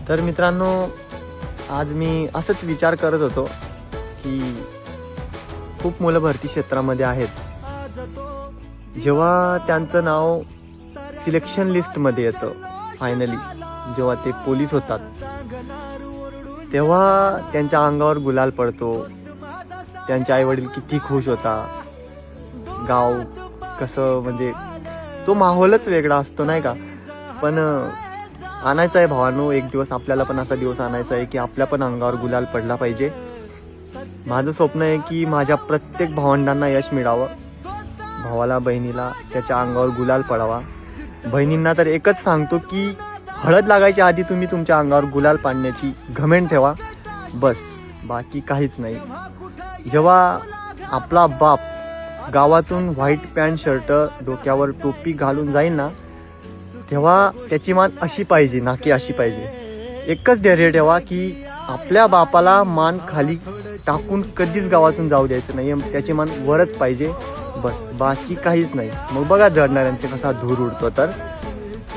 तर मित्रांनो, आज मी असंच विचार करत होतो की खूप मुलं भरती क्षेत्रामध्ये आहेत. जेव्हा त्यांचं नाव सिलेक्शन लिस्टमध्ये येतं, फायनली जेव्हा ते पोलीस होतात, तेव्हा त्यांच्या अंगावर गुलाल पडतो. त्यांचे आई वडील किती खुश होतात. गाव कसं, म्हणजे तो माहोलच वेगळा असतो नाही का. पण आणायचं आहे भावांनो, एक दिवस आपल्याला पण असा दिवस आणायचा आहे की आपल्या पण अंगावर गुलाल पडला पाहिजे. माझं स्वप्न आहे की माझ्या प्रत्येक भावंडांना यश मिळावं. भावाला बहिणीला त्याच्या अंगावर गुलाल पडावा. बहिणींना तर एकच सांगतो की हळद लागायच्या आधी तुम्ही तुमच्या अंगावर गुलाल पाडण्याची घमेंड ठेवा, बस, बाकी काहीच नाही. जेव्हा आपला बाप गावातून व्हाईट पॅन्ट शर्ट डोक्यावर टोपी घालून जाईल ना, तेव्हा त्याची मान अशी पाहिजे ना की अशी पाहिजे. एकच धैर्य ठेवा की आपल्या बापाला मान खाली टाकून कधीच गावातून जाऊ द्यायचं नाही. त्याची मान वरच पाहिजे, बस, बाकी काहीच नाही. मग बघा जडणाऱ्यांचे कसा धूर उडतो. तर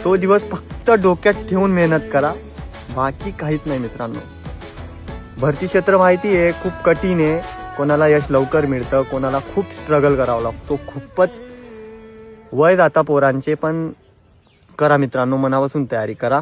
तो दिवस फक्त डोक्यात ठेवून मेहनत करा, बाकी काहीच नाही मित्रांनो. भरती क्षेत्र माहिती आहे खूप कठीण आहे. कोणाला यश लवकर मिळतं, कोणाला खूप स्ट्रगल करावा लागतो. खूपच वय जाता पोरांचे, पण करा मित्रांनो, मनापासून तयारी करा.